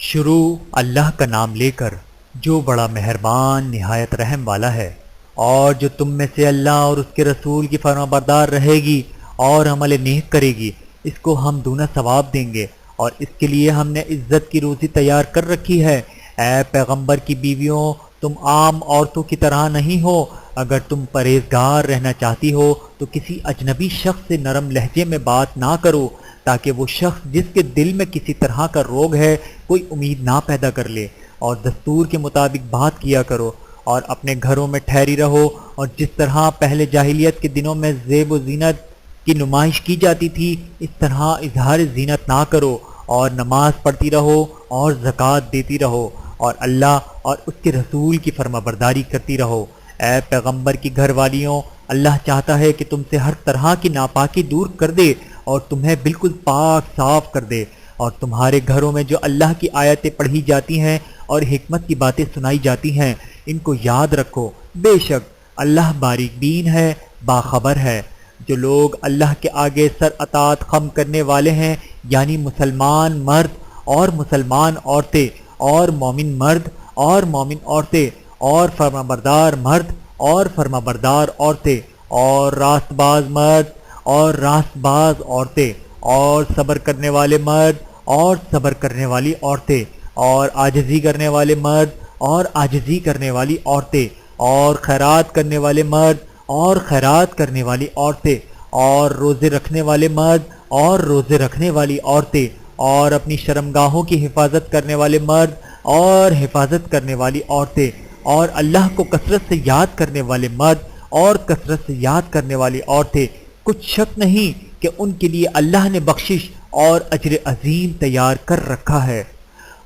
شروع اللہ کا نام لے کر جو بڑا مہربان نہایت رحم والا ہے۔ اور جو تم میں سے اللہ اور اس کے رسول کی فرما بردار رہے گی اور عمل نیک کرے گی، اس کو ہم دونا ثواب دیں گے، اور اس کے لیے ہم نے عزت کی روزی تیار کر رکھی ہے۔ اے پیغمبر کی بیویوں، تم عام عورتوں کی طرح نہیں ہو۔ اگر تم پرہیزگار رہنا چاہتی ہو تو کسی اجنبی شخص سے نرم لہجے میں بات نہ کرو، تاکہ وہ شخص جس کے دل میں کسی طرح کا روگ ہے کوئی امید نہ پیدا کر لے، اور دستور کے مطابق بات کیا کرو، اور اپنے گھروں میں ٹھہری رہو، اور جس طرح پہلے جاہلیت کے دنوں میں زیب و زینت کی نمائش کی جاتی تھی اس طرح اظہار زینت نہ کرو، اور نماز پڑھتی رہو اور زکوٰۃ دیتی رہو، اور اللہ اور اس کے رسول کی فرما برداری کرتی رہو۔ اے پیغمبر کی گھر والیوں، اللہ چاہتا ہے کہ تم سے ہر طرح کی ناپاکی دور کر دے اور تمہیں بالکل پاک صاف کر دے، اور تمہارے گھروں میں جو اللہ کی آیتیں پڑھی جاتی ہیں اور حکمت کی باتیں سنائی جاتی ہیں ان کو یاد رکھو۔ بے شک اللہ باریک بین ہے، باخبر ہے۔ جو لوگ اللہ کے آگے سر اطاعت خم کرنے والے ہیں، یعنی مسلمان مرد اور مسلمان عورتیں، اور مومن مرد اور مومن عورتیں، اور فرمانبردار مرد اور فرمانبردار عورتیں، اور راست باز مرد اور راست باز عورتیں، اور صبر کرنے والے مرد اور صبر کرنے والی عورتیں، اور عاجزی کرنے والے مرد اور عاجزی کرنے والی عورتیں، اور خیرات کرنے والے مرد اور خیرات کرنے والی عورتیں، اور روزے رکھنے والے مرد اور روزے رکھنے والی عورتیں، اور اپنی شرمگاہوں کی حفاظت کرنے والے مرد اور حفاظت کرنے والی عورتیں، اور اللہ کو کثرت سے یاد کرنے والے مرد اور کثرت سے یاد کرنے والی عورتیں۔ کچھ شک نہیں کہ ان کے لیے اللہ نے بخشش اور اجر عظیم تیار کر رکھا ہے۔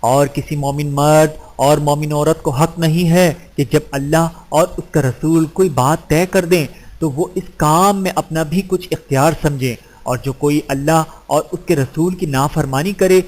اور کسی مومن مرد اور مومن عورت کو حق نہیں ہے کہ جب اللہ اور اس کا رسول کوئی بات طے کر دیں تو وہ اس کام میں اپنا بھی کچھ اختیار سمجھیں، اور جو کوئی اللہ اور اس کے رسول کی نافرمانی کرے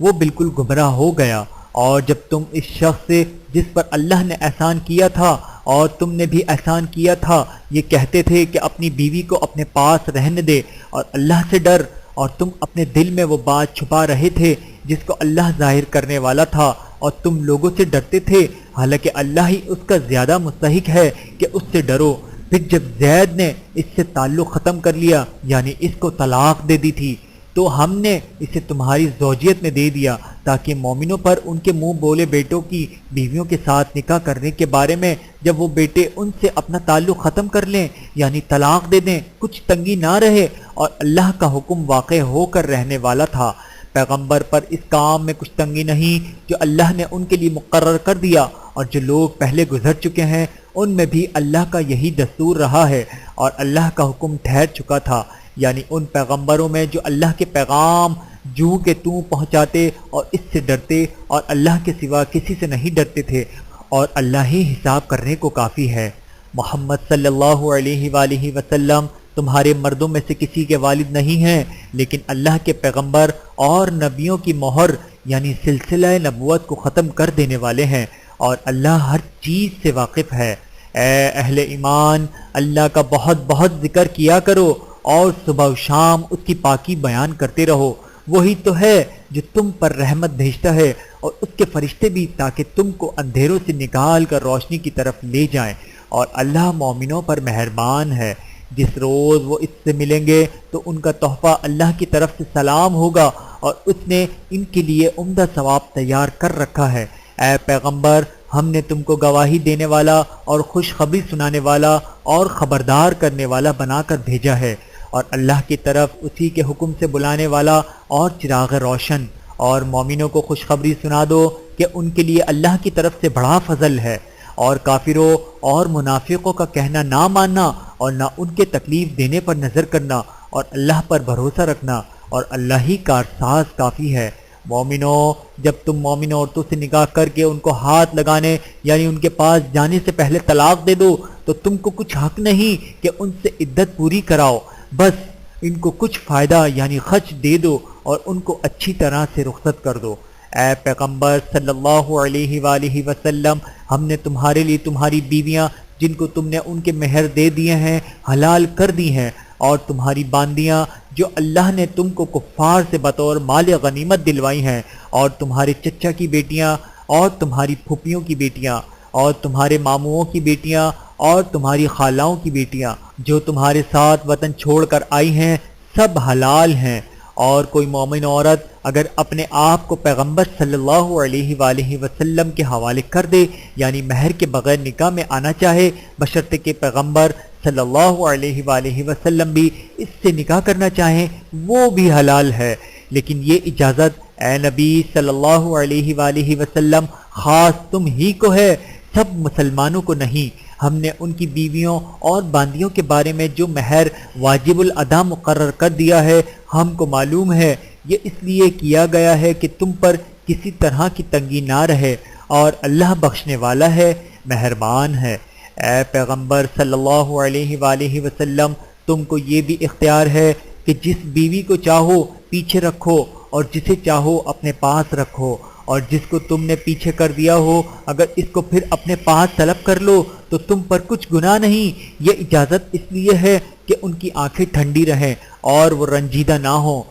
وہ بالکل گمراہ ہو گیا۔ اور جب تم اس شخص سے جس پر اللہ نے احسان کیا تھا اور تم نے بھی احسان کیا تھا یہ کہتے تھے کہ اپنی بیوی کو اپنے پاس رہنے دے اور اللہ سے ڈر، اور تم اپنے دل میں وہ بات چھپا رہے تھے جس کو اللہ ظاہر کرنے والا تھا، اور تم لوگوں سے ڈرتے تھے، حالانکہ اللہ ہی اس کا زیادہ مستحق ہے کہ اس سے ڈرو۔ پھر جب زید نے اس سے تعلق ختم کر لیا، یعنی اس کو طلاق دے دی تھی، تو ہم نے اسے تمہاری زوجیت میں دے دیا تاکہ مومنوں پر ان کے منہ بولے بیٹوں کی بیویوں کے ساتھ نکاح کرنے کے بارے میں جب وہ بیٹے ان سے اپنا تعلق ختم کر لیں یعنی طلاق دے دیں کچھ تنگی نہ رہے، اور اللہ کا حکم واقع ہو کر رہنے والا تھا۔ پیغمبر پر اس کام میں کچھ تنگی نہیں جو اللہ نے ان کے لیے مقرر کر دیا، اور جو لوگ پہلے گزر چکے ہیں ان میں بھی اللہ کا یہی دستور رہا ہے، اور اللہ کا حکم ٹھہر چکا تھا، یعنی ان پیغمبروں میں جو اللہ کے پیغام جو کہ توں پہنچاتے اور اس سے ڈرتے اور اللہ کے سوا کسی سے نہیں ڈرتے تھے، اور اللہ ہی حساب کرنے کو کافی ہے۔ محمد صلی اللہ علیہ وآلہ وسلم تمہارے مردوں میں سے کسی کے والد نہیں ہیں، لیکن اللہ کے پیغمبر اور نبیوں کی مہر یعنی سلسلہ نبوت کو ختم کر دینے والے ہیں، اور اللہ ہر چیز سے واقف ہے۔ اے اہل ایمان، اللہ کا بہت بہت ذکر کیا کرو اور صبح و شام اس کی پاکی بیان کرتے رہو۔ وہی تو ہے جو تم پر رحمت بھیجتا ہے اور اس کے فرشتے بھی، تاکہ تم کو اندھیروں سے نکال کر روشنی کی طرف لے جائیں، اور اللہ مومنوں پر مہربان ہے۔ جس روز وہ اس سے ملیں گے تو ان کا تحفہ اللہ کی طرف سے سلام ہوگا، اور اس نے ان کے لیے عمدہ ثواب تیار کر رکھا ہے۔ اے پیغمبر، ہم نے تم کو گواہی دینے والا اور خوشخبری سنانے والا اور خبردار کرنے والا بنا کر بھیجا ہے، اور اللہ کی طرف اسی کے حکم سے بلانے والا اور چراغ روشن۔ اور مومنوں کو خوشخبری سنا دو کہ ان کے لیے اللہ کی طرف سے بڑا فضل ہے، اور کافروں اور منافقوں کا کہنا نہ ماننا اور نہ ان کے تکلیف دینے پر نظر کرنا، اور اللہ پر بھروسہ رکھنا، اور اللہ ہی کارساز کافی ہے۔ مومنوں، جب تم مومن عورتوں سے نکاح کر کے ان کو ہاتھ لگانے یعنی ان کے پاس جانے سے پہلے طلاق دے دو تو تم کو کچھ حق نہیں کہ ان سے عدت پوری کراؤ، بس ان کو کچھ فائدہ یعنی خرچ دے دو اور ان کو اچھی طرح سے رخصت کر دو۔ اے پیغمبر صلی اللہ علیہ وآلہ وسلم، ہم نے تمہارے لیے تمہاری بیویاں جن کو تم نے ان کے مہر دے دیے ہیں حلال کر دی ہیں، اور تمہاری باندیاں جو اللہ نے تم کو کفار سے بطور مال غنیمت دلوائی ہیں، اور تمہارے چچا کی بیٹیاں، اور تمہاری پھوپھیوں کی بیٹیاں، اور تمہارے ماموؤں کی بیٹیاں، اور تمہاری خالاؤں کی بیٹیاں جو تمہارے ساتھ وطن چھوڑ کر آئی ہیں، سب حلال ہیں۔ اور کوئی مومن عورت اگر اپنے آپ کو پیغمبر صلی اللہ علیہ وآلہ وسلم کے حوالے کر دے، یعنی مہر کے بغیر نکاح میں آنا چاہے، بشرطے کہ پیغمبر صلی اللہ علیہ وآلہ وسلم بھی اس سے نکاح کرنا چاہیں، وہ بھی حلال ہے۔ لیکن یہ اجازت اے نبی صلی اللہ علیہ وآلہ وسلم خاص تم ہی کو ہے، سب مسلمانوں کو نہیں۔ ہم نے ان کی بیویوں اور باندیوں کے بارے میں جو مہر واجب الادا مقرر کر دیا ہے، ہم کو معلوم ہے یہ اس لیے کیا گیا ہے کہ تم پر کسی طرح کی تنگی نہ رہے، اور اللہ بخشنے والا ہے، مہربان ہے۔ اے پیغمبر صلی اللہ علیہ وآلہ وسلم، تم کو یہ بھی اختیار ہے کہ جس بیوی کو چاہو پیچھے رکھو اور جسے چاہو اپنے پاس رکھو، اور جس کو تم نے پیچھے کر دیا ہو اگر اس کو پھر اپنے پاس طلب کر لو تو تم پر کچھ گناہ نہیں۔ یہ اجازت اس لیے ہے کہ ان کی آنکھیں ٹھنڈی رہیں اور وہ رنجیدہ نہ ہوں،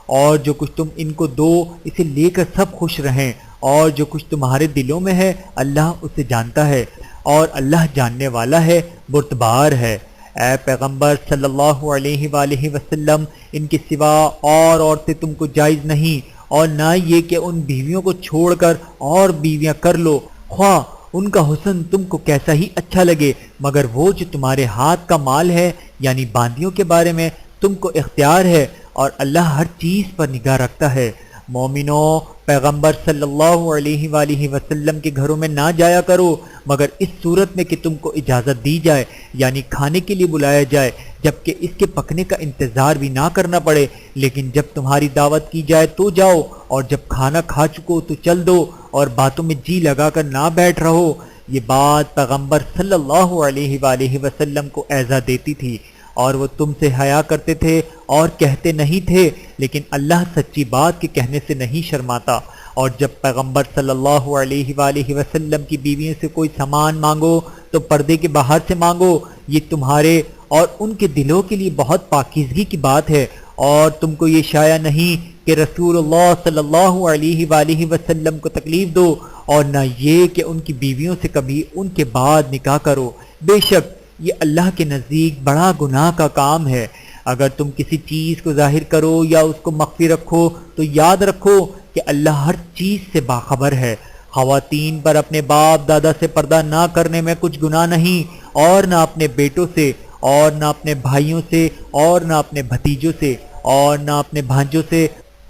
اور جو کچھ تم ان کو دو اسے لے کر سب خوش رہیں، اور جو کچھ تمہارے دلوں میں ہے اللہ اسے جانتا ہے، اور اللہ جاننے والا ہے، بردبار ہے۔ اے پیغمبر صلی اللہ علیہ وآلہ وسلم، ان کے سوا اور عورتیں تم کو جائز نہیں، اور نہ یہ کہ ان بیویوں کو چھوڑ کر اور بیویاں کر لو، خواہ ان کا حسن تم کو کیسا ہی اچھا لگے، مگر وہ جو تمہارے ہاتھ کا مال ہے، یعنی باندیوں کے بارے میں تم کو اختیار ہے، اور اللہ ہر چیز پر نگاہ رکھتا ہے۔ مومنو، پیغمبر صلی اللہ علیہ وآلہ وسلم کے گھروں میں نہ جایا کرو مگر اس صورت میں کہ تم کو اجازت دی جائے، یعنی کھانے کے لیے بلایا جائے، جبکہ اس کے پکنے کا انتظار بھی نہ کرنا پڑے، لیکن جب تمہاری دعوت کی جائے تو جاؤ، اور جب کھانا کھا چکو تو چل دو، اور باتوں میں جی لگا کر نہ بیٹھ رہو۔ یہ بات پیغمبر صلی اللہ علیہ وآلہ وسلم کو ایذا دیتی تھی، اور وہ تم سے حیا کرتے تھے اور کہتے نہیں تھے، لیکن اللہ سچی بات کے کہنے سے نہیں شرماتا۔ اور جب پیغمبر صلی اللہ علیہ وآلہ وسلم کی بیویوں سے کوئی سامان مانگو تو پردے کے باہر سے مانگو، یہ تمہارے اور ان کے دلوں کے لیے بہت پاکیزگی کی بات ہے، اور تم کو یہ شایع نہیں کہ رسول اللہ صلی اللہ علیہ وآلہ وسلم کو تکلیف دو، اور نہ یہ کہ ان کی بیویوں سے کبھی ان کے بعد نکاح کرو، بے شک یہ اللہ کے نزدیک بڑا گناہ کا کام ہے۔ اگر تم کسی چیز کو ظاہر کرو یا اس کو مخفی رکھو تو یاد رکھو کہ اللہ ہر چیز سے باخبر ہے۔ خواتین پر اپنے باپ دادا سے پردہ نہ کرنے میں کچھ گناہ نہیں، اور نہ اپنے بیٹوں سے، اور نہ اپنے بھائیوں سے، اور نہ اپنے بھتیجوں سے، اور نہ اپنے بھانجوں سے،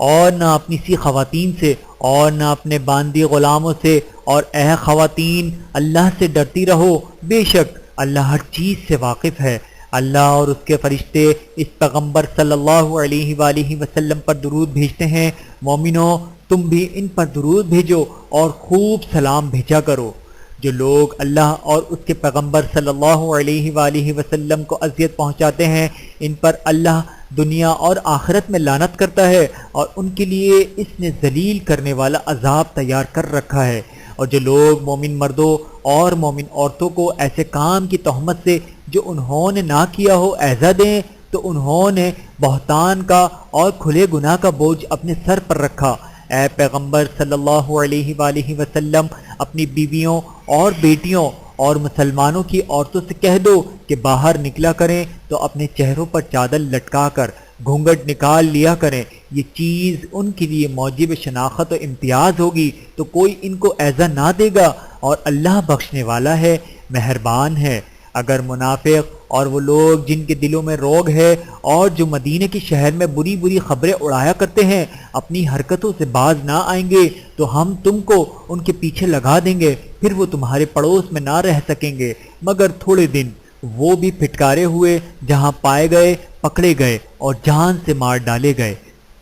اور نہ اپنی سی خواتین سے، اور نہ اپنے باندی غلاموں سے۔ اور اے خواتین، اللہ سے ڈرتی رہو، بے شک اللہ ہر چیز سے واقف ہے۔ اللہ اور اس کے فرشتے اس پیغمبر صلی اللہ علیہ وآلہ وسلم پر درود بھیجتے ہیں۔ مومنو، تم بھی ان پر درود بھیجو اور خوب سلام بھیجا کرو۔ جو لوگ اللہ اور اس کے پیغمبر صلی اللہ علیہ وآلہ وسلم کو اذیت پہنچاتے ہیں، ان پر اللہ دنیا اور آخرت میں لعنت کرتا ہے، اور ان کے لیے اس نے ذلیل کرنے والا عذاب تیار کر رکھا ہے۔ اور جو لوگ مومن مردوں اور مومن عورتوں کو ایسے کام کی تہمت سے جو انہوں نے نہ کیا ہو ایذا دیں، تو انہوں نے بہتان کا اور کھلے گناہ کا بوجھ اپنے سر پر رکھا۔ اے پیغمبر صلی اللہ علیہ وآلہ وسلم، اپنی بیویوں اور بیٹیوں اور مسلمانوں کی عورتوں سے کہہ دو کہ باہر نکلا کریں تو اپنے چہروں پر چادر لٹکا کر گھونگھٹ نکال لیا کریں، یہ چیز ان کے لیے موجب شناخت و امتیاز ہوگی تو کوئی ان کو ایذا نہ دے گا، اور اللہ بخشنے والا ہے، مہربان ہے۔ اگر منافق اور وہ لوگ جن کے دلوں میں روگ ہے اور جو مدینے کے شہر میں بری بری خبریں اڑایا کرتے ہیں اپنی حرکتوں سے باز نہ آئیں گے تو ہم تم کو ان کے پیچھے لگا دیں گے، پھر وہ تمہارے پڑوس میں نہ رہ سکیں گے مگر تھوڑے دن، وہ بھی پھٹکارے ہوئے، جہاں پائے گئے پکڑے گئے اور جان سے مار ڈالے گئے۔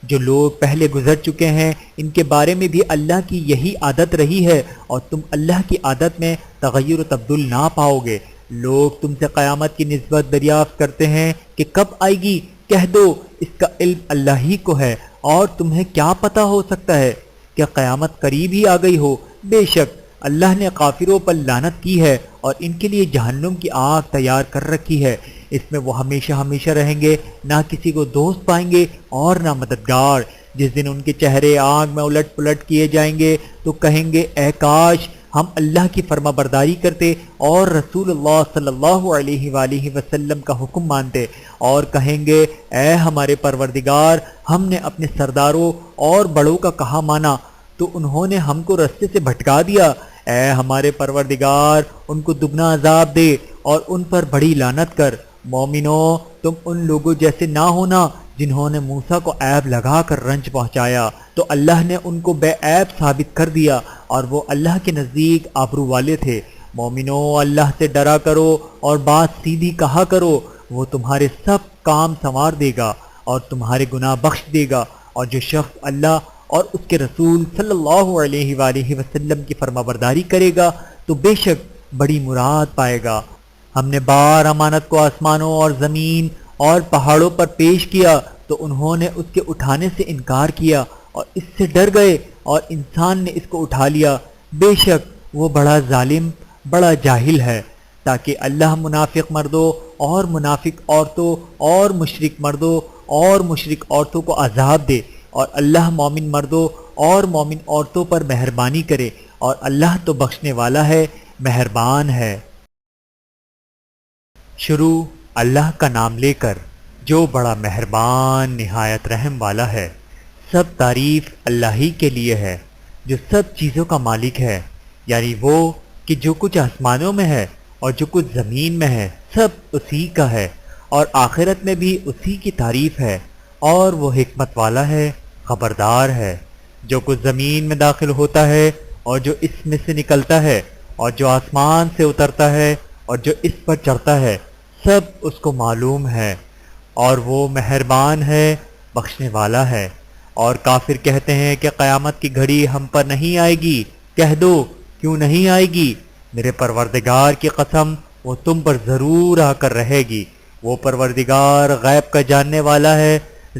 جو لوگ پہلے گزر چکے ہیں ان کے بارے میں بھی اللہ کی یہی عادت رہی ہے، اور تم اللہ کی عادت میں تغیر و تبدل نہ پاؤ گے۔ لوگ تم سے قیامت کی نسبت دریافت کرتے ہیں کہ کب آئے گی، کہہ دو اس کا علم اللہ ہی کو ہے، اور تمہیں کیا پتہ ہو سکتا ہے کہ قیامت قریب ہی آ گئی ہو۔ بے شک اللہ نے کافروں پر لعنت کی ہے اور ان کے لیے جہنم کی آگ تیار کر رکھی ہے۔ اس میں وہ ہمیشہ ہمیشہ رہیں گے، نہ کسی کو دوست پائیں گے اور نہ مددگار۔ جس دن ان کے چہرے آگ میں الٹ پلٹ کیے جائیں گے تو کہیں گے اے کاش ہم اللہ کی فرما برداری کرتے اور رسول اللہ صلی اللہ علیہ وآلہ وسلم کا حکم مانتے، اور کہیں گے اے ہمارے پروردگار ہم نے اپنے سرداروں اور بڑوں کا کہا مانا تو انہوں نے ہم کو رستے سے بھٹکا دیا۔ اے ہمارے پروردگار ان کو دگنا عذاب دے اور ان پر بڑی لعنت کر۔ مومنو تم ان لوگوں جیسے نہ ہونا جنہوں نے موسیٰ کو عیب لگا کر رنج پہنچایا تو اللہ نے ان کو بے عیب ثابت کر دیا اور وہ اللہ کے نزدیک آبرو والے تھے۔ مومنو اللہ سے ڈرا کرو اور بات سیدھی کہا کرو، وہ تمہارے سب کام سنوار دے گا اور تمہارے گناہ بخش دے گا، اور جو شخص اللہ اور اس کے رسول صلی اللہ علیہ وآلہ وسلم کی فرما برداری کرے گا تو بے شک بڑی مراد پائے گا۔ ہم نے بار امانت کو آسمانوں اور زمین اور پہاڑوں پر پیش کیا تو انہوں نے اس کے اٹھانے سے انکار کیا اور اس سے ڈر گئے اور انسان نے اس کو اٹھا لیا، بے شک وہ بڑا ظالم بڑا جاہل ہے۔ تاکہ اللہ منافق مردوں اور منافق عورتوں اور مشرک مردوں اور مشرک عورتوں کو عذاب دے، اور اللہ مومن مردوں اور مومن عورتوں پر مہربانی کرے، اور اللہ تو بخشنے والا ہے مہربان ہے۔ شروع اللہ کا نام لے کر جو بڑا مہربان نہایت رحم والا ہے۔ سب تعریف اللہ ہی کے لیے ہے جو سب چیزوں کا مالک ہے، یعنی وہ کہ جو کچھ آسمانوں میں ہے اور جو کچھ زمین میں ہے سب اسی کا ہے، اور آخرت میں بھی اسی کی تعریف ہے، اور وہ حکمت والا ہے خبردار ہے۔ جو کچھ زمین میں داخل ہوتا ہے اور جو اس میں سے نکلتا ہے اور جو آسمان سے اترتا ہے اور جو اس پر چڑھتا ہے سب اس کو معلوم ہے، اور وہ مہربان ہے بخشنے والا ہے۔ اور کافر کہتے ہیں کہ قیامت کی گھڑی ہم پر نہیں آئے گی، کہہ دو کیوں نہیں آئے گی، میرے پروردگار کی قسم وہ تم پر ضرور آ کر رہے گی۔ وہ پروردگار غیب کا جاننے والا ہے،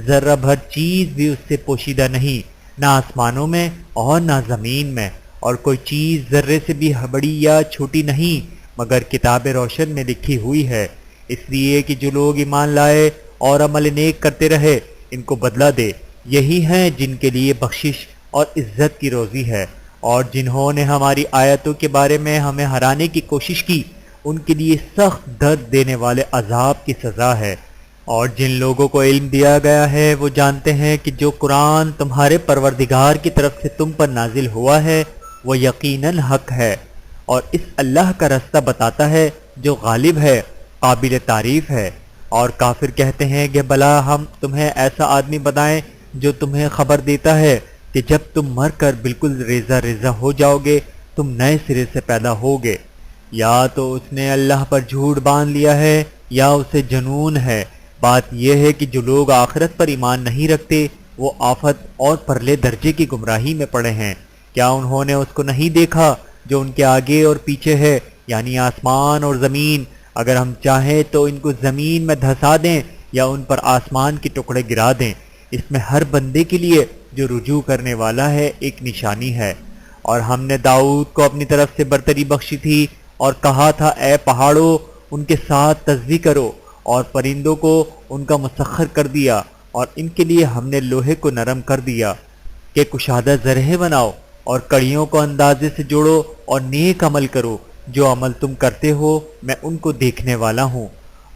ذرہ بھر چیز بھی اس سے پوشیدہ نہیں، نہ آسمانوں میں اور نہ زمین میں، اور کوئی چیز ذرے سے بھی بڑی یا چھوٹی نہیں مگر کتاب روشن میں لکھی ہوئی ہے، اس لیے کہ جو لوگ ایمان لائے اور عمل نیک کرتے رہے ان کو بدلہ دے۔ یہی ہیں جن کے لیے بخشش اور عزت کی روزی ہے، اور جنہوں نے ہماری آیتوں کے بارے میں ہمیں ہرانے کی کوشش کی ان کے لیے سخت درد دینے والے عذاب کی سزا ہے۔ اور جن لوگوں کو علم دیا گیا ہے وہ جانتے ہیں کہ جو قرآن تمہارے پروردگار کی طرف سے تم پر نازل ہوا ہے وہ یقیناً حق ہے، اور اس اللہ کا رستہ بتاتا ہے جو غالب ہے قابل تعریف ہے۔ اور کافر کہتے ہیں کہ بھلا ہم تمہیں ایسا آدمی بتائیں جو تمہیں خبر دیتا ہے کہ جب تم مر کر بالکل ریزہ ریزہ ہو جاؤ گے تم نئے سرے سے پیدا ہوگے، یا تو اس نے اللہ پر جھوٹ باندھ لیا ہے یا اسے جنون ہے۔ بات یہ ہے کہ جو لوگ آخرت پر ایمان نہیں رکھتے وہ آفت اور پرلے درجے کی گمراہی میں پڑے ہیں۔ کیا انہوں نے اس کو نہیں دیکھا جو ان کے آگے اور پیچھے ہے، یعنی آسمان اور زمین؟ اگر ہم چاہیں تو ان کو زمین میں دھسا دیں یا ان پر آسمان کے ٹکڑے گرا دیں، اس میں ہر بندے کے لیے جو رجوع کرنے والا ہے ایک نشانی ہے۔ اور ہم نے داؤد کو اپنی طرف سے برتری بخشی تھی اور کہا تھا اے پہاڑوں ان کے ساتھ تسبیح کرو، اور پرندوں کو ان کا مسخر کر دیا، اور ان کے لیے ہم نے لوہے کو نرم کر دیا کہ کشادہ زرہیں بناؤ، اور کڑیوں کو اندازے سے جوڑو اور نیک عمل کرو، جو عمل تم کرتے ہو میں ان کو دیکھنے والا ہوں۔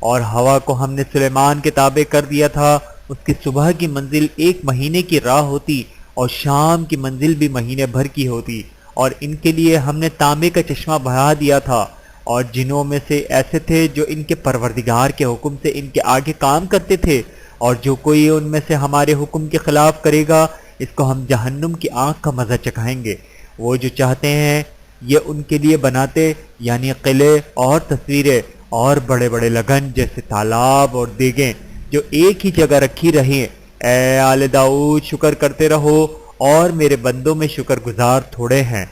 اور ہوا کو ہم نے سلیمان کے تابع کر دیا تھا، اس کی صبح کی منزل 1 مہینے کی راہ ہوتی اور شام کی منزل بھی مہینے بھر کی ہوتی، اور ان کے لیے ہم نے تانبے کا چشمہ بہا دیا تھا۔ اور جنوں میں سے ایسے تھے جو ان کے پروردگار کے حکم سے ان کے آگے کام کرتے تھے، اور جو کوئی ان میں سے ہمارے حکم کے خلاف کرے گا اس کو ہم جہنم کی آگ کا مزہ چکھائیں گے۔ وہ جو چاہتے ہیں یہ ان کے لیے بناتے، یعنی قلعے اور تصویریں اور بڑے بڑے لگن جیسے تالاب اور دیگیں جو ایک ہی جگہ رکھی رہیں۔ اے آل داؤد شکر کرتے رہو، اور میرے بندوں میں شکر گزار تھوڑے ہیں۔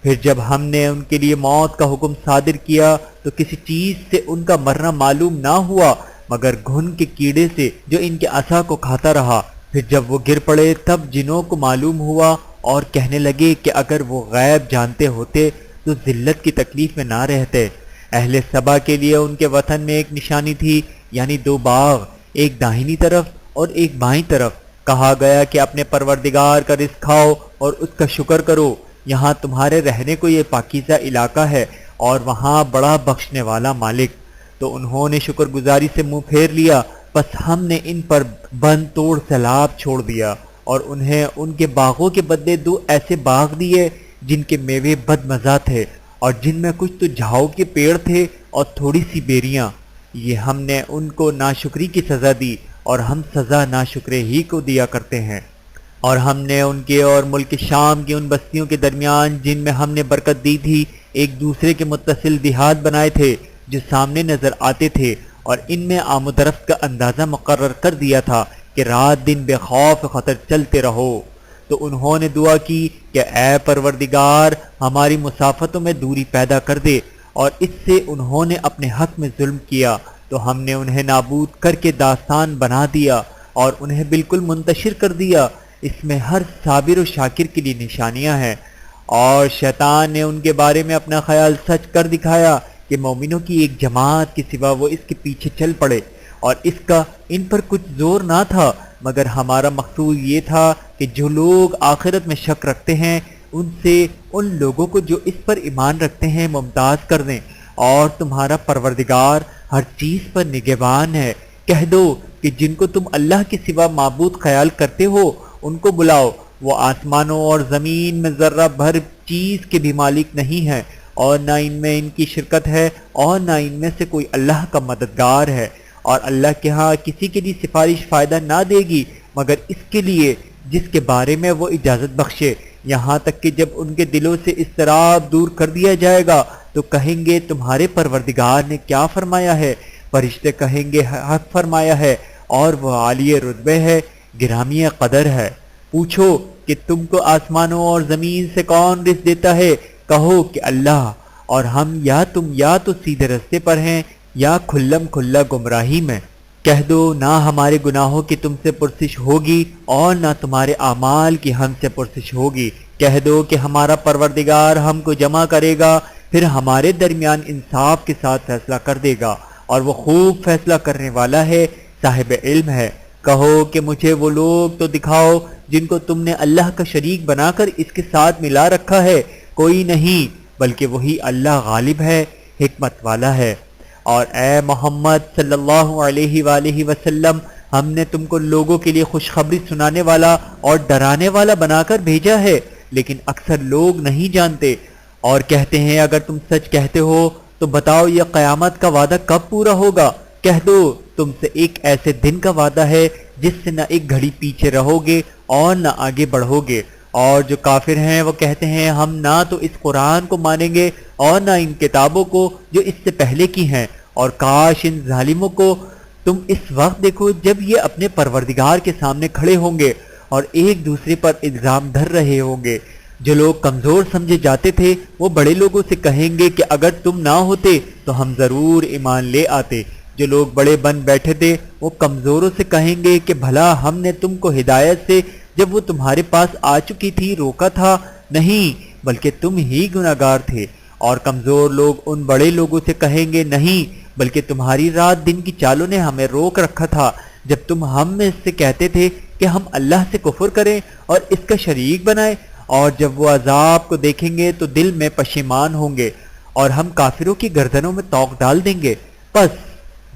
پھر جب ہم نے ان کے لیے موت کا حکم صادر کیا تو کسی چیز سے ان کا مرنا معلوم نہ ہوا مگر گھن کے کیڑے سے جو ان کے عصا کو کھاتا رہا۔ پھر جب وہ گر پڑے تب جنوں کو معلوم ہوا اور کہنے لگے کہ اگر وہ غیب جانتے ہوتے تو ذلت کی تکلیف میں نہ رہتے۔ اہل سبا کے لیے ان کے وطن میں ایک نشانی تھی یعنی 2 باغ، ایک داہنی طرف اور ایک بائیں طرف۔ کہا گیا کہ اپنے پروردگار کا رزق کھاؤ اور اس کا شکر کرو، یہاں تمہارے رہنے کو یہ پاکیزہ علاقہ ہے اور وہاں بڑا بخشنے والا مالک۔ تو انہوں نے شکر گزاری سے منہ پھیر لیا، پس ہم نے ان پر بند توڑ سیلاب چھوڑ دیا اور انہیں ان کے باغوں کے بدلے 2 ایسے باغ دیے جن کے میوے بد مزہ تھے اور جن میں کچھ تو جھاؤ کے پیڑ تھے اور تھوڑی سی بیریاں۔ یہ ہم نے ان کو ناشکری کی سزا دی اور ہم سزا ناشکرے ہی کو دیا کرتے ہیں۔ اور ہم نے ان کے اور ملک شام کی ان بستیوں کے درمیان جن میں ہم نے برکت دی تھی ایک دوسرے کے متصل دیہات بنائے تھے جو سامنے نظر آتے تھے، اور ان میں آمد و رفت کا اندازہ مقرر کر دیا تھا کہ رات دن بے خوف خطر چلتے رہو۔ تو انہوں نے دعا کی کہ اے پروردگار ہماری مسافتوں میں دوری پیدا کر دے، اور اس سے انہوں نے اپنے حق میں ظلم کیا تو ہم نے انہیں نابود کر کے داستان بنا دیا اور انہیں بالکل منتشر کر دیا۔ اس میں ہر صابر و شاکر کے لیے نشانیاں ہیں۔ اور شیطان نے ان کے بارے میں اپنا خیال سچ کر دکھایا کہ مومنوں کی ایک جماعت کے سوا وہ اس کے پیچھے چل پڑے، اور اس کا ان پر کچھ زور نہ تھا، مگر ہمارا مقصود یہ تھا کہ جو لوگ آخرت میں شک رکھتے ہیں ان سے ان لوگوں کو جو اس پر ایمان رکھتے ہیں ممتاز کر دیں۔ اور تمہارا پروردگار ہر چیز پر نگہبان ہے۔ کہہ دو کہ جن کو تم اللہ کے سوا معبود خیال کرتے ہو ان کو بلاؤ، وہ آسمانوں اور زمین میں ذرہ بھر چیز کے بھی مالک نہیں ہے، اور نہ ان میں ان کی شرکت ہے اور نہ ان میں سے کوئی اللہ کا مددگار ہے، اور اللہ کے ہاں کسی کے لیے سفارش فائدہ نہ دے گی مگر اس کے لیے جس کے بارے میں وہ اجازت بخشے، یہاں تک کہ جب ان کے دلوں سے اضطراب دور کر دیا جائے گا تو کہیں گے تمہارے پروردگار نے کیا فرمایا ہے؟ فرشتے کہیں گے حق فرمایا ہے، اور وہ عالی رتبے ہے، گرامی قدر ہے۔ پوچھو کہ تم کو آسمانوں اور زمین سے کون رزق دیتا ہے؟ کہو کہ اللہ، اور ہم یا تو سیدھے رستے پر ہیں یا کھلم کھلا گمراہی میں۔ کہہ دو نہ ہمارے گناہوں کی تم سے پرسش ہوگی اور نہ تمہارے اعمال کی ہم سے پرسش ہوگی۔ کہہ دو کہ ہمارا پروردگار ہم کو جمع کرے گا، پھر ہمارے درمیان انصاف کے ساتھ فیصلہ کر دے گا، اور وہ خوب فیصلہ کرنے والا ہے، صاحب علم ہے۔ کہو کہ مجھے وہ لوگ تو دکھاؤ جن کو تم نے اللہ کا شریک بنا کر اس کے ساتھ ملا رکھا ہے۔ کوئی نہیں بلکہ وہی اللہ غالب ہے، حکمت والا ہے۔ اور اے محمد صلی اللہ علیہ وآلہ وسلم، ہم نے تم کو لوگوں کے لیے خوشخبری سنانے والا اور ڈرانے والا بنا کر بھیجا ہے، لیکن اکثر لوگ نہیں جانتے، اور کہتے ہیں اگر تم سچ کہتے ہو تو بتاؤ یہ قیامت کا وعدہ کب پورا ہوگا؟ کہہ دو تم سے ایک ایسے دن کا وعدہ ہے جس سے نہ ایک گھڑی پیچھے رہو گے اور نہ آگے بڑھو گے۔ اور جو کافر ہیں وہ کہتے ہیں ہم نہ تو اس قرآن کو مانیں گے اور نہ ان کتابوں کو جو اس سے پہلے کی ہیں، اور کاش ان ظالموں کو تم اس وقت دیکھو جب یہ اپنے پروردگار کے سامنے کھڑے ہوں گے اور ایک دوسرے پر الزام دھر رہے ہوں گے۔ جو لوگ کمزور سمجھے جاتے تھے وہ بڑے لوگوں سے کہیں گے کہ اگر تم نہ ہوتے تو ہم ضرور ایمان لے آتے۔ جو لوگ بڑے بن بیٹھے تھے وہ کمزوروں سے کہیں گے کہ بھلا ہم نے تم کو ہدایت سے جب وہ تمہارے پاس آ چکی تھی روکا تھا؟ نہیں بلکہ تم ہی گناہگار تھے۔ اور کمزور لوگ ان بڑے لوگوں سے کہیں گے نہیں بلکہ تمہاری رات دن کی چالوں نے ہمیں روک رکھا تھا جب تم ہم میں سے کہتے تھے کہ ہم اللہ سے کفر کریں اور اس کا شریک بنائیں، اور جب وہ عذاب کو دیکھیں گے تو دل میں پشیمان ہوں گے اور ہم کافروں کی گردنوں میں توق ڈال دیں گے۔ پس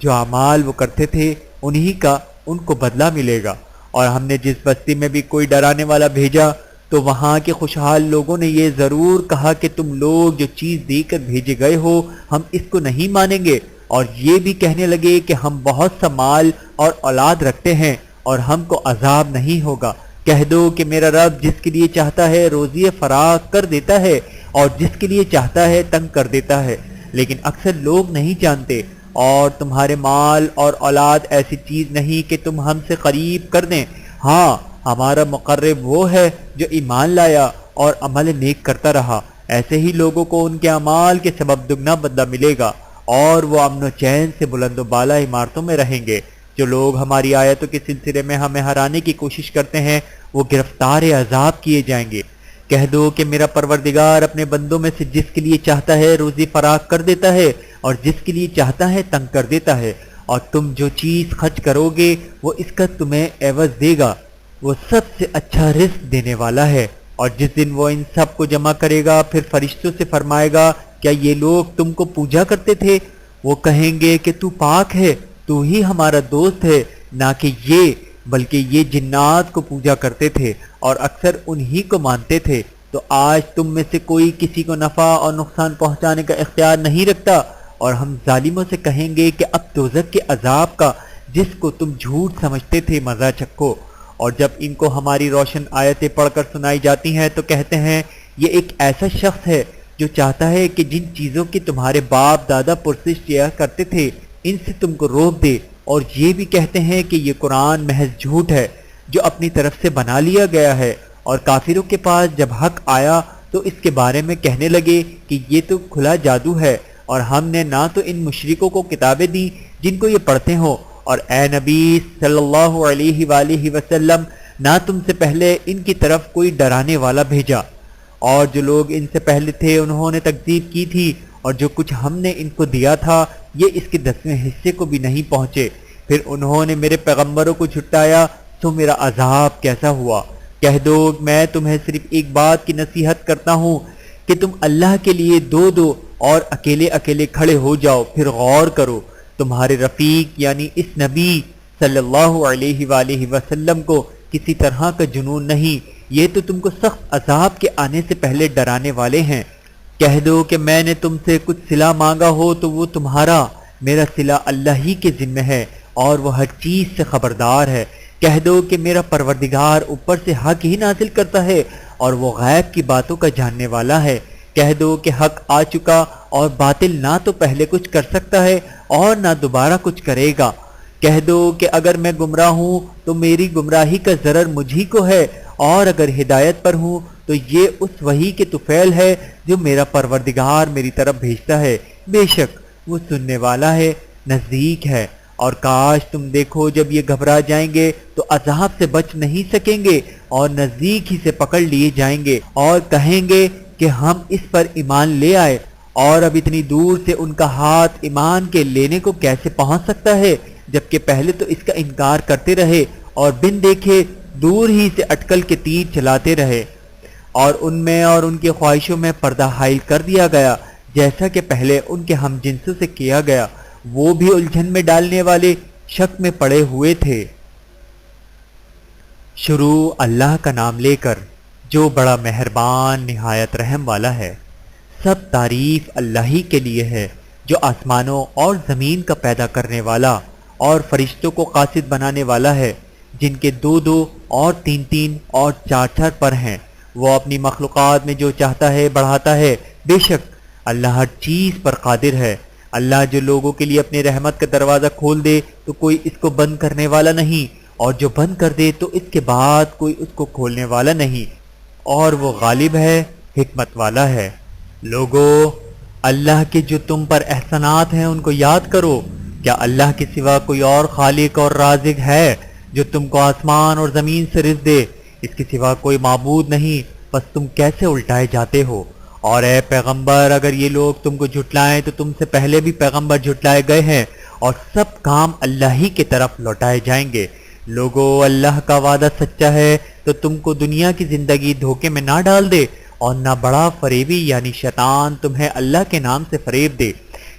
جو اعمال وہ کرتے تھے انہی کا ان کو بدلہ ملے گا۔ اور ہم نے جس بستی میں بھی کوئی ڈرانے والا بھیجا تو وہاں کے خوشحال لوگوں نے یہ ضرور کہا کہ تم لوگ جو چیز دے کر بھیجے گئے ہو ہم اس کو نہیں مانیں گے، اور یہ بھی کہنے لگے کہ ہم بہت سا مال اور اولاد رکھتے ہیں اور ہم کو عذاب نہیں ہوگا۔ کہہ دو کہ میرا رب جس کے لیے چاہتا ہے روزی فراخ کر دیتا ہے اور جس کے لیے چاہتا ہے تنگ کر دیتا ہے، لیکن اکثر لوگ نہیں جانتے۔ اور تمہارے مال اور اولاد ایسی چیز نہیں کہ تم ہم سے قریب کر دیں، ہاں ہمارا مقرب وہ ہے جو ایمان لایا اور عمل نیک کرتا رہا، ایسے ہی لوگوں کو ان کے اعمال کے سبب دگنا بدلہ ملے گا، اور وہ امن و چین سے بلند و بالا عمارتوں میں رہیں گے۔ جو لوگ ہماری آیتوں کے سلسلے میں ہمیں ہرانے کی کوشش کرتے ہیں وہ گرفتار عذاب کیے جائیں گے۔ کہہ دو کہ میرا پروردگار اپنے بندوں میں سے جس کے لیے چاہتا ہے روزی فراخ کر دیتا ہے اور جس کے لیے چاہتا ہے تنگ کر دیتا ہے، اور تم جو چیز خرچ کرو گے وہ اس کا تمہیں عوض دے گا۔ وہ سب سے اچھا رزق دینے والا ہے۔ اور جس دن وہ ان سب کو جمع کرے گا پھر فرشتوں سے فرمائے گا کیا یہ لوگ تم کو پوجا کرتے تھے؟ وہ کہیں گے کہ تو پاک ہے، تو ہی ہمارا دوست ہے، نہ کہ یہ، بلکہ یہ جنات کو پوجا کرتے تھے اور اکثر انہی کو مانتے تھے۔ تو آج تم میں سے کوئی کسی کو نفع اور نقصان پہنچانے کا اختیار نہیں رکھتا، اور ہم ظالموں سے کہیں گے کہ اب دوزخ کے عذاب کا جس کو تم جھوٹ سمجھتے تھے مزہ چکھو۔ اور جب ان کو ہماری روشن آیتیں پڑھ کر سنائی جاتی ہیں تو کہتے ہیں یہ ایک ایسا شخص ہے جو چاہتا ہے کہ جن چیزوں کی تمہارے باپ دادا پرستش کیا کرتے تھے ان سے تم کو روک دے، اور یہ بھی کہتے ہیں کہ یہ قرآن محض جھوٹ ہے جو اپنی طرف سے بنا لیا گیا ہے۔ اور کافروں کے پاس جب حق آیا تو اس کے بارے میں کہنے لگے کہ یہ تو کھلا جادو ہے، اور ہم نے نہ تو ان مشرکوں کو کتابیں دی جن کو یہ پڑھتے ہوں، اور اے نبی صلی اللہ علیہ وآلہ وسلم نہ تم سے پہلے ان کی طرف کوئی ڈرانے والا بھیجا، اور جو لوگ ان سے پہلے تھے انہوں نے تکذیب کی تھی، اور جو کچھ ہم نے ان کو دیا تھا یہ اس کے 10ویں حصے کو بھی نہیں پہنچے۔ پھر انہوں نے میرے پیغمبروں کو جھٹلایا تو میرا عذاب کیسا ہوا۔ کہہ دو میں تمہیں صرف ایک بات کی نصیحت کرتا ہوں کہ تم اللہ کے لیے دو دو اور اکیلے اکیلے کھڑے ہو جاؤ، پھر غور کرو۔ تمہارے رفیق یعنی اس نبی صلی اللہ علیہ وآلہ وسلم کو کسی طرح کا جنون نہیں، یہ تو تم کو سخت عذاب کے آنے سے پہلے ڈرانے والے ہیں۔ کہہ دو کہ میں نے تم سے کچھ صلہ مانگا ہو تو وہ تمہارا، میرا صلہ اللہ ہی کے ذمہ ہے اور وہ ہر چیز سے خبردار ہے۔ کہہ دو کہ میرا پروردگار اوپر سے حق ہی نازل کرتا ہے اور وہ غیب کی باتوں کا جاننے والا ہے۔ کہہ دو کہ حق آ چکا اور باطل نہ تو پہلے کچھ کر سکتا ہے اور نہ دوبارہ کچھ کرے گا۔ کہہ دو کہ اگر میں گمراہ ہوں تو میری گمراہی کا ضرر مجھی کو ہے، اور اگر ہدایت پر ہوں تو یہ اس وحی کے طفیل ہے جو میرا پروردگار میری طرف بھیجتا ہے، بے شک وہ سننے والا ہے، نزدیک ہے۔ اور کاش تم دیکھو جب یہ گھبرا جائیں گے تو عذاب سے بچ نہیں سکیں گے اور نزدیک ہی سے پکڑ لیے جائیں گے، اور کہیں گے کہ ہم اس پر ایمان لے آئے، اور اب اتنی دور سے ان کا ہاتھ ایمان کے لینے کو کیسے پہنچ سکتا ہے، جبکہ پہلے تو اس کا انکار کرتے رہے اور بن دیکھے دور ہی سے اٹکل کے تیر چلاتے رہے، اور ان میں اور ان کی خواہشوں میں پردہ حائل کر دیا گیا جیسا کہ پہلے ان کے ہم جنسوں سے کیا گیا، وہ بھی الجھن میں ڈالنے والے شک میں پڑے ہوئے تھے۔ شروع اللہ کا نام لے کر جو بڑا مہربان نہایت رحم والا ہے۔ سب تعریف اللہ ہی کے لیے ہے جو آسمانوں اور زمین کا پیدا کرنے والا اور فرشتوں کو قاصد بنانے والا ہے، جن کے دو دو اور تین تین اور چار چار پر ہیں۔ وہ اپنی مخلوقات میں جو چاہتا ہے بڑھاتا ہے، بے شک اللہ ہر چیز پر قادر ہے۔ اللہ جو لوگوں کے لیے اپنے رحمت کا دروازہ کھول دے تو کوئی اس کو بند کرنے والا نہیں، اور جو بند کر دے تو اس کے بعد کوئی اس کو کھولنے والا نہیں، اور وہ غالب ہے، حکمت والا ہے۔ لوگو، اللہ کے جو تم پر احسانات ہیں ان کو یاد کرو۔ کیا اللہ کے سوا کوئی اور خالق اور رازق ہے جو تم کو آسمان اور زمین سے رزق دے؟ اس کے سوا کوئی معبود نہیں، بس تم کیسے الٹائے جاتے ہو؟ اور اے پیغمبر اگر یہ لوگ تم کو جھٹلائیں تو تم سے پہلے بھی پیغمبر جھٹلائے گئے ہیں، اور سب کام اللہ ہی کی طرف لوٹائے جائیں گے۔ لوگو، اللہ کا وعدہ سچا ہے تو تم کو دنیا کی زندگی دھوکے میں نہ ڈال دے، اور نہ بڑا فریبی یعنی شیطان تمہیں اللہ کے نام سے فریب دے۔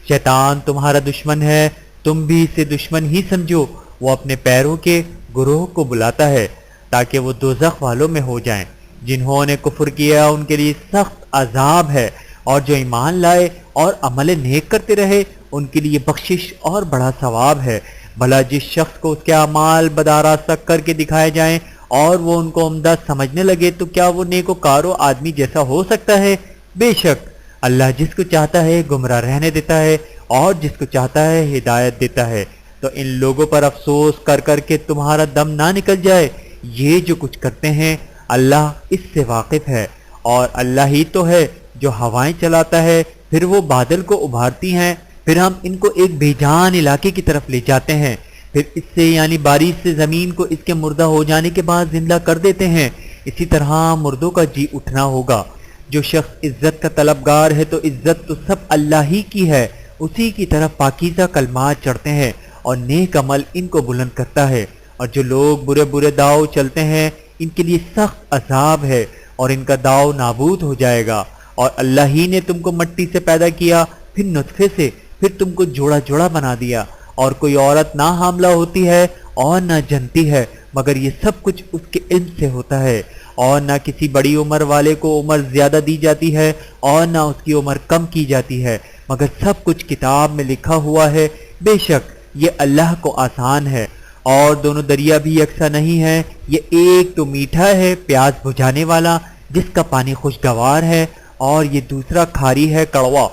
شیطان تمہارا دشمن ہے، تم بھی اسے دشمن ہی سمجھو۔ وہ اپنے پیروں کے گروہ کو بلاتا ہے تاکہ وہ دوزخ والوں میں ہو جائیں۔ جنہوں نے کفر کیا ان کے لیے سخت عذاب ہے، اور جو ایمان لائے اور عمل نیک کرتے رہے ان کے لیے بخشش اور بڑا ثواب ہے۔ بھلا جس شخص کو اس کے اعمال بدآراستہ کر کے دکھائے جائیں اور وہ ان کو عمدہ سمجھنے لگے تو کیا وہ نیکوکارو آدمی جیسا ہو سکتا ہے؟ بے شک اللہ جس کو چاہتا ہے گمراہ رہنے دیتا ہے اور جس کو چاہتا ہے ہدایت دیتا ہے۔ تو ان لوگوں پر افسوس کر کر کے تمہارا دم نہ نکل جائے، یہ جو کچھ کرتے ہیں اللہ اس سے واقف ہے، اور اللہ ہی تو ہے جو ہوائیں چلاتا ہے، پھر وہ بادل کو ابھارتی ہیں، پھر ہم ان کو ایک بے جان علاقے کی طرف لے جاتے ہیں، پھر اس سے یعنی بارش سے زمین کو اس کے مردہ ہو جانے کے بعد زندہ کر دیتے ہیں۔ اسی طرح مردوں کا جی اٹھنا ہوگا۔ جو شخص عزت کا طلبگار ہے تو عزت تو سب اللہ ہی کی ہے، اسی کی طرف پاکیزہ کلمات چڑھتے ہیں، اور نیک عمل ان کو بلند کرتا ہے، اور جو لوگ برے برے داؤ چلتے ہیں ان کے لیے سخت عذاب ہے اور ان کا داؤ نابود ہو جائے گا۔ اور اللہ ہی نے تم کو مٹی سے پیدا کیا، پھر نطفے سے، پھر تم کو جوڑا جوڑا بنا دیا، اور کوئی عورت نہ حاملہ ہوتی ہے اور نہ جنتی ہے مگر یہ سب کچھ اس کے علم سے ہوتا ہے، اور نہ کسی بڑی عمر والے کو عمر زیادہ دی جاتی ہے اور نہ اس کی عمر کم کی جاتی ہے، مگر سب کچھ کتاب میں لکھا ہوا ہے۔ بے شک یہ اللہ کو آسان ہے۔ اور دونوں دریا بھی یکساں نہیں ہیں، یہ ایک تو میٹھا ہے پیاس بجھانے والا جس کا پانی خوشگوار ہے، اور یہ دوسرا کھاری ہے کڑوا،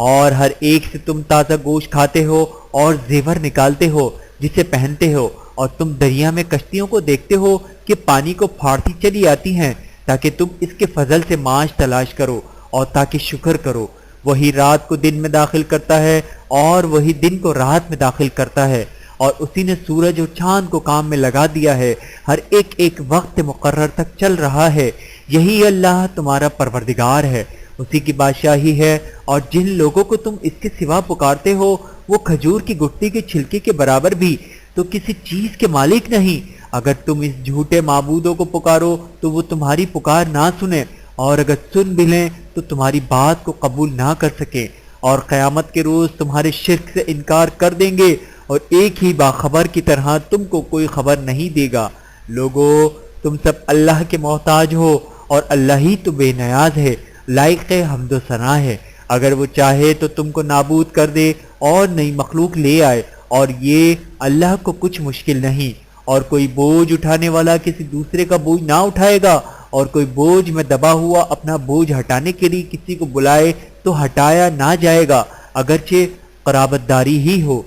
اور ہر ایک سے تم تازہ گوشت کھاتے ہو اور زیور نکالتے ہو جسے پہنتے ہو، اور تم دریا میں کشتیوں کو دیکھتے ہو کہ پانی کو پھاڑتی چلی آتی ہیں تاکہ تم اس کے فضل سے معاش تلاش کرو اور تاکہ شکر کرو۔ وہی رات کو دن میں داخل کرتا ہے اور وہی دن کو رات میں داخل کرتا ہے، اور اسی نے سورج اور چاند کو کام میں لگا دیا ہے، ہر ایک ایک وقت مقرر تک چل رہا ہے۔ یہی اللہ تمہارا پروردگار ہے، اسی کی بادشاہی ہے، اور جن لوگوں کو تم اس کے سوا پکارتے ہو وہ کھجور کی گٹھی کے چھلکے کے برابر بھی تو کسی چیز کے مالک نہیں۔ اگر تم اس جھوٹے معبودوں کو پکارو تو وہ تمہاری پکار نہ سنیں، اور اگر سن بھی لیں تو تمہاری بات کو قبول نہ کر سکیں، اور قیامت کے روز تمہارے شرک سے انکار کر دیں گے، اور ایک ہی باخبر کی طرح تم کو کوئی خبر نہیں دے گا۔ لوگو تم سب اللہ کے محتاج ہو، اور اللہ ہی تو بے نیاز ہے، لائق حمد و ثنا ہے۔ اگر وہ چاہے تو تم کو نابود کر دے اور نئی مخلوق لے آئے، اور یہ اللہ کو کچھ مشکل نہیں۔ اور کوئی بوجھ اٹھانے والا کسی دوسرے کا بوجھ نہ اٹھائے گا، اور کوئی بوجھ میں دبا ہوا اپنا بوجھ ہٹانے کے لیے کسی کو بلائے تو ہٹایا نہ جائے گا، اگرچہ قرابت داری ہی ہو۔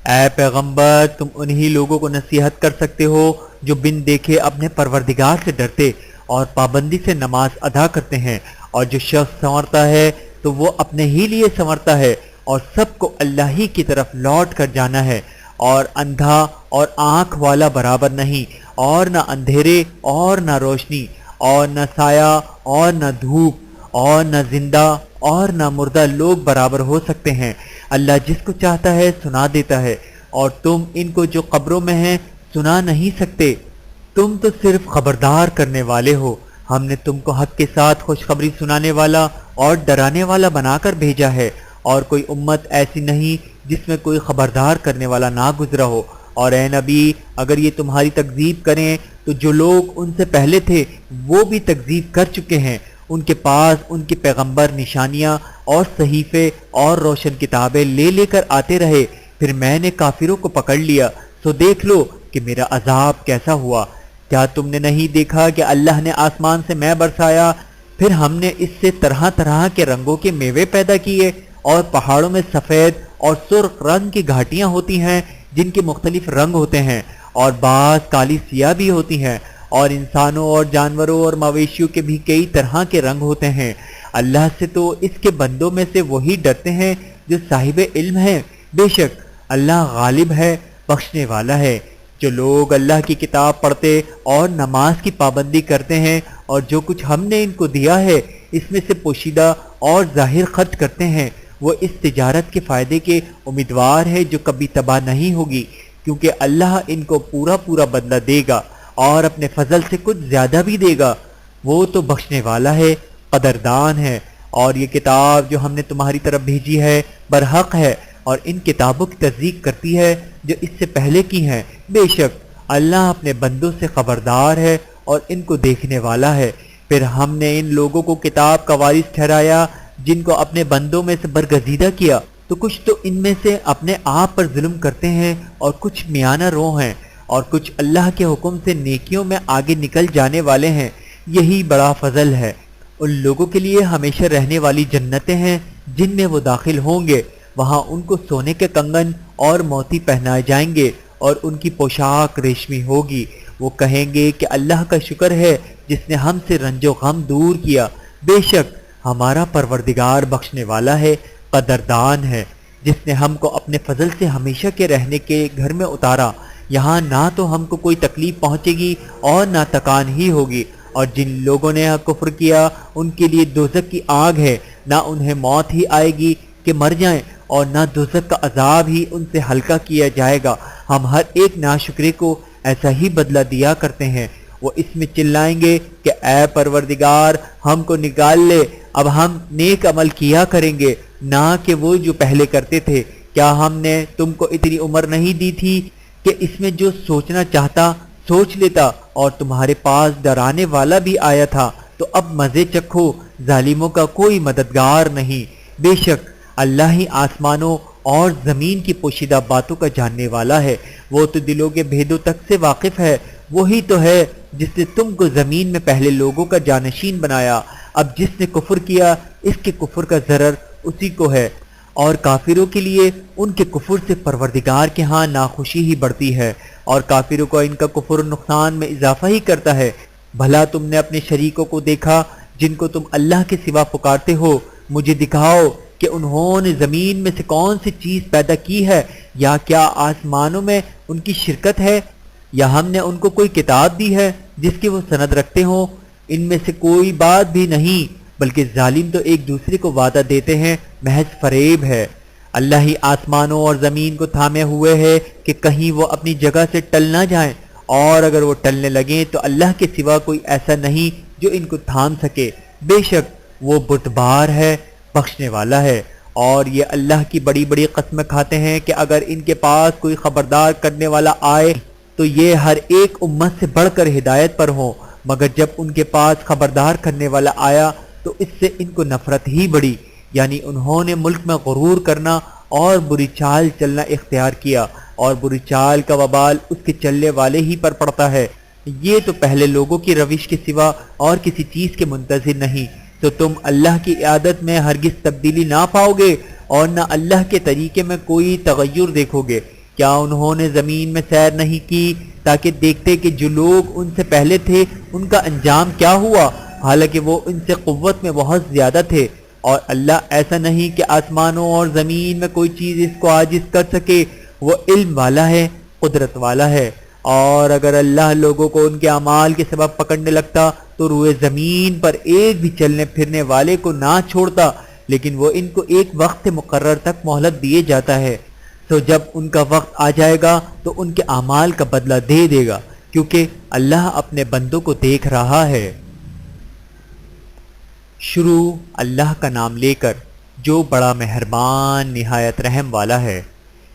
اے پیغمبر تم انہی لوگوں کو نصیحت کر سکتے ہو جو بن دیکھے اپنے پروردگار سے ڈرتے اور پابندی سے نماز ادا کرتے ہیں، اور جو شخص سنورتا ہے تو وہ اپنے ہی لیے سنورتا ہے، اور سب کو اللہ ہی کی طرف لوٹ کر جانا ہے۔ اور اندھا اور آنکھ والا برابر نہیں، اور نہ اندھیرے اور نہ روشنی، اور نہ سایہ اور نہ دھوپ، اور نہ زندہ اور نہ مردہ لوگ برابر ہو سکتے ہیں۔ اللہ جس کو چاہتا ہے سنا دیتا ہے، اور تم ان کو جو قبروں میں ہیں سنا نہیں سکتے، تم تو صرف خبردار کرنے والے ہو۔ ہم نے تم کو حق کے ساتھ خوشخبری سنانے والا اور ڈرانے والا بنا کر بھیجا ہے، اور کوئی امت ایسی نہیں جس میں کوئی خبردار کرنے والا نہ گزرا ہو۔ اور اے نبی اگر یہ تمہاری تکذیب کریں تو جو لوگ ان سے پہلے تھے وہ بھی تکذیب کر چکے ہیں، ان کے پاس ان کے پیغمبر نشانیاں اور صحیفے اور روشن کتابیں لے لے کر آتے رہے، پھر میں نے کافروں کو پکڑ لیا، سو دیکھ لو کہ میرا عذاب کیسا ہوا۔ کیا تم نے نہیں دیکھا کہ اللہ نے آسمان سے میں برسایا، پھر ہم نے اس سے طرح طرح کے رنگوں کے میوے پیدا کیے، اور پہاڑوں میں سفید اور سرخ رنگ کی گھاٹیاں ہوتی ہیں جن کے مختلف رنگ ہوتے ہیں، اور بعض کالی سیاہ بھی ہوتی ہیں، اور انسانوں اور جانوروں اور مویشیوں کے بھی کئی طرح کے رنگ ہوتے ہیں۔ اللہ سے تو اس کے بندوں میں سے وہی ڈرتے ہیں جو صاحب علم ہیں، بے شک اللہ غالب ہے، بخشنے والا ہے۔ جو لوگ اللہ کی کتاب پڑھتے اور نماز کی پابندی کرتے ہیں اور جو کچھ ہم نے ان کو دیا ہے اس میں سے پوشیدہ اور ظاہر خرچ کرتے ہیں، وہ اس تجارت کے فائدے کے امیدوار ہے جو کبھی تباہ نہیں ہوگی، کیونکہ اللہ ان کو پورا پورا بدلہ دے گا اور اپنے فضل سے کچھ زیادہ بھی دے گا۔ وہ تو بخشنے والا ہے، قدردان ہے۔ اور یہ کتاب جو ہم نے تمہاری طرف بھیجی ہے برحق ہے، اور ان کتابوں کی تصدیق کرتی ہے جو اس سے پہلے کی ہیں۔ بے شک اللہ اپنے بندوں سے خبردار ہے اور ان کو دیکھنے والا ہے۔ پھر ہم نے ان لوگوں کو کتاب کا وارث ٹھہرایا جن کو اپنے بندوں میں سے برگزیدہ کیا، تو کچھ تو ان میں سے اپنے آپ پر ظلم کرتے ہیں اور کچھ میانہ رو ہیں، اور کچھ اللہ کے حکم سے نیکیوں میں آگے نکل جانے والے ہیں۔ یہی بڑا فضل ہے۔ ان لوگوں کے لیے ہمیشہ رہنے والی جنتیں ہیں جن میں وہ داخل ہوں گے، وہاں ان کو سونے کے کنگن اور موتی پہنائے جائیں گے، اور ان کی پوشاک ریشمی ہوگی۔ وہ کہیں گے کہ اللہ کا شکر ہے جس نے ہم سے رنج و غم دور کیا، بے شک ہمارا پروردگار بخشنے والا ہے، قدردان ہے، جس نے ہم کو اپنے فضل سے ہمیشہ کے رہنے کے گھر میں اتارا۔ یہاں نہ تو ہم کو کوئی تکلیف پہنچے گی اور نہ تکان ہی ہوگی، اور جن لوگوں نے کفر کیا ان کے لیے دوزخ کی آگ ہے، نہ انہیں موت ہی آئے گی کہ مر جائیں، اور نہ دوزخ کا عذاب ہی ان سے ہلکا کیا جائے گا۔ ہم ہر ایک ناشکرے کو ایسا ہی بدلہ دیا کرتے ہیں۔ وہ اس میں چلائیں گے کہ اے پروردگار ہم کو نکال لے، اب ہم نیک عمل کیا کریں گے نہ کہ وہ جو پہلے کرتے تھے۔ کیا ہم نے تم کو اتنی عمر نہیں دی تھی کہ اس میں جو سوچنا چاہتا سوچ لیتا، اور تمہارے پاس ڈرانے والا بھی آیا تھا؟ تو اب مزے چکھو، ظالموں کا کوئی مددگار نہیں۔ بے شک اللہ ہی آسمانوں اور زمین کی پوشیدہ باتوں کا جاننے والا ہے، وہ تو دلوں کے بھیدوں تک سے واقف ہے۔ وہی تو ہے جس نے تم کو زمین میں پہلے لوگوں کا جانشین بنایا، اب جس نے کفر کیا اس کے کفر کا ضرر اسی کو ہے، اور کافروں کے لیے ان کے کفر سے پروردگار کے ہاں ناخوشی ہی بڑھتی ہے، اور کافروں کو ان کا کفر و نقصان میں اضافہ ہی کرتا ہے۔ بھلا تم نے اپنے شریکوں کو دیکھا جن کو تم اللہ کے سوا پکارتے ہو؟ مجھے دکھاؤ کہ انہوں نے زمین میں سے کون سی چیز پیدا کی ہے، یا کیا آسمانوں میں ان کی شرکت ہے، یا ہم نے ان کو کوئی کتاب دی ہے جس کی وہ سند رکھتے ہوں؟ ان میں سے کوئی بات بھی نہیں، بلکہ ظالم تو ایک دوسرے کو وعدہ دیتے ہیں، محض فریب ہے۔ اللہ ہی آسمانوں اور زمین کو تھامے ہوئے ہے کہ کہیں وہ اپنی جگہ سے ٹل نہ جائیں، اور اگر وہ ٹلنے لگیں تو اللہ کے سوا کوئی ایسا نہیں جو ان کو تھام سکے۔ بے شک وہ بردبار ہے، بخشنے والا ہے۔ اور یہ اللہ کی بڑی بڑی قسمیں کھاتے ہیں کہ اگر ان کے پاس کوئی خبردار کرنے والا آئے تو یہ ہر ایک امت سے بڑھ کر ہدایت پر ہوں، مگر جب ان کے پاس خبردار کرنے والا آیا تو اس سے ان کو نفرت ہی بڑھی، یعنی انہوں نے ملک میں غرور کرنا اور بری چال چلنا اختیار کیا، اور بری چال کا وبال اس کے چلنے والے ہی پر پڑتا ہے۔ یہ تو پہلے لوگوں کی روش کے سوا اور کسی چیز کے منتظر نہیں، تو تم اللہ کی عادت میں ہرگز تبدیلی نہ پاؤ گے اور نہ اللہ کے طریقے میں کوئی تغیر دیکھو گے۔ کیا انہوں نے زمین میں سیر نہیں کی تاکہ دیکھتے کہ جو لوگ ان سے پہلے تھے ان کا انجام کیا ہوا، حالانکہ وہ ان سے قوت میں بہت زیادہ تھے؟ اور اللہ ایسا نہیں کہ آسمانوں اور زمین میں کوئی چیز اس کو عاجز کر سکے، وہ علم والا ہے، قدرت والا ہے۔ اور اگر اللہ لوگوں کو ان کے اعمال کے سبب پکڑنے لگتا تو روئے زمین پر ایک بھی چلنے پھرنے والے کو نہ چھوڑتا، لیکن وہ ان کو ایک وقت مقرر تک مہلت دیے جاتا ہے، تو جب ان کا وقت آ جائے گا تو ان کے اعمال کا بدلہ دے دے گا، کیونکہ اللہ اپنے بندوں کو دیکھ رہا ہے۔ شروع اللہ کا نام لے کر جو بڑا مہربان نہایت رحم والا ہے۔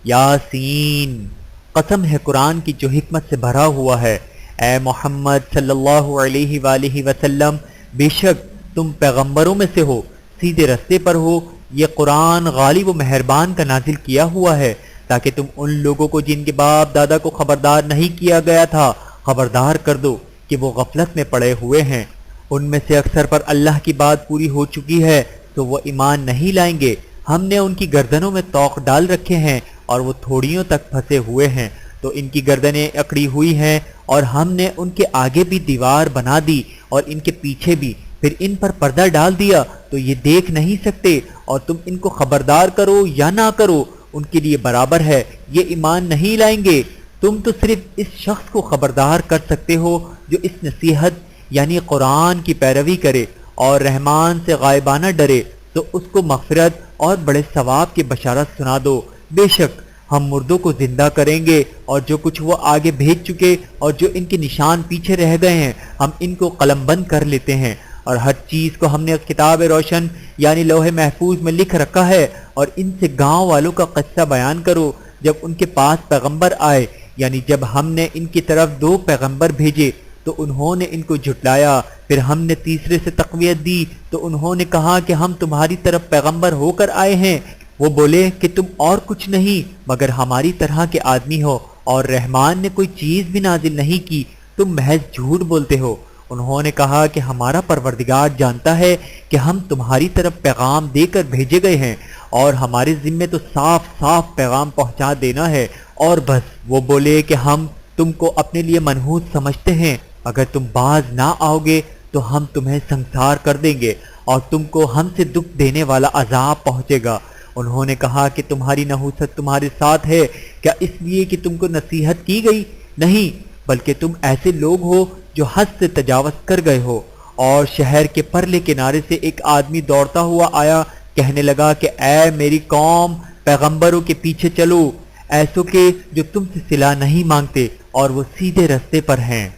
یاسین، قسم ہے قرآن کی جو حکمت سے بھرا ہوا ہے۔ اے محمد صلی اللہ علیہ وآلہ وسلم، بے شک تم پیغمبروں میں سے ہو، سیدھے رستے پر ہو۔ یہ قرآن غالب و مہربان کا نازل کیا ہوا ہے تاکہ تم ان لوگوں کو جن کے باپ دادا کو خبردار نہیں کیا گیا تھا خبردار کر دو کہ وہ غفلت میں پڑے ہوئے ہیں۔ ان میں سے اکثر پر اللہ کی بات پوری ہو چکی ہے تو وہ ایمان نہیں لائیں گے۔ ہم نے ان کی گردنوں میں طوق ڈال رکھے ہیں اور وہ تھوڑیوں تک پھنسے ہوئے ہیں، تو ان کی گردنیں اکڑی ہوئی ہیں، اور ہم نے ان کے آگے بھی دیوار بنا دی اور ان کے پیچھے بھی، پھر ان پر پردہ ڈال دیا تو یہ دیکھ نہیں سکتے، اور تم ان کو خبردار کرو یا نہ کرو ان کے لیے برابر ہے، یہ ایمان نہیں لائیں گے۔ تم تو صرف اس شخص کو خبردار کر سکتے ہو جو اس نصیحت یعنی قرآن کی پیروی کرے اور رحمان سے غائبانہ ڈرے، تو اس کو مغفرت اور بڑے ثواب کی بشارت سنا دو۔ بے شک ہم مردوں کو زندہ کریں گے، اور جو کچھ وہ آگے بھیج چکے اور جو ان کے نشان پیچھے رہ گئے ہیں ہم ان کو قلم بند کر لیتے ہیں، اور ہر چیز کو ہم نے اس کتاب روشن یعنی لوح محفوظ میں لکھ رکھا ہے۔ اور ان سے گاؤں والوں کا قصہ بیان کرو جب ان کے پاس پیغمبر آئے، یعنی جب ہم نے ان کی طرف 2 پیغمبر بھیجے تو انہوں نے ان کو جھٹلایا، پھر ہم نے تیسرے سے تقویت دی تو انہوں نے کہا کہ ہم تمہاری طرف پیغمبر ہو کر آئے ہیں۔ وہ بولے کہ تم اور کچھ نہیں مگر ہماری طرح کے آدمی ہو، اور رحمان نے کوئی چیز بھی نازل نہیں کی، تم محض جھوٹ بولتے ہو۔ انہوں نے کہا کہ ہمارا پروردگار جانتا ہے کہ ہم تمہاری طرف پیغام دے کر بھیجے گئے ہیں، اور ہمارے ذمے تو صاف صاف پیغام پہنچا دینا ہے، اور بس۔ وہ بولے کہ ہم تم کو اپنے لیے منحوس سمجھتے ہیں، اگر تم باز نہ آؤ گے تو ہم تمہیں سنسار کر دیں گے اور تم کو ہم سے دکھ دینے والا عذاب پہنچے گا۔ انہوں نے کہا کہ تمہاری نحوست تمہارے ساتھ ہے کیا اس لیے کہ تم کو نصیحت کی گئی؟ نہیں، بلکہ تم ایسے لوگ ہو جو حد سے تجاوز کر گئے ہو۔ اور شہر کے پرلے کنارے سے ایک آدمی دوڑتا ہوا آیا، کہنے لگا کہ اے میری قوم، پیغمبروں کے پیچھے چلو۔ ایسوں کے جو تم سے صلہ نہیں مانگتے اور وہ سیدھے رستے پر ہیں۔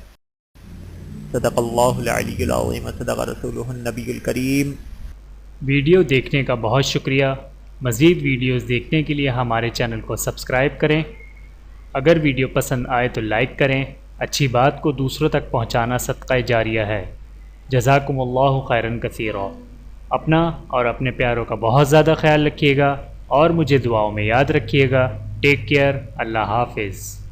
صدق اللہ العلی العظیم صدق رسولہ النبی الکریم۔ ویڈیو دیکھنے کا بہت شکریہ۔ مزید ویڈیوز دیکھنے کے لیے ہمارے چینل کو سبسکرائب کریں۔ اگر ویڈیو پسند آئے تو لائک کریں۔ اچھی بات کو دوسروں تک پہنچانا صدقہ جاریہ ہے۔ جزاکم اللہ خیرن کثیرا۔ اپنا اور اپنے پیاروں کا بہت زیادہ خیال رکھیے گا اور مجھے دعاؤں میں یاد رکھیے گا۔ Take care. اللہ حافظ۔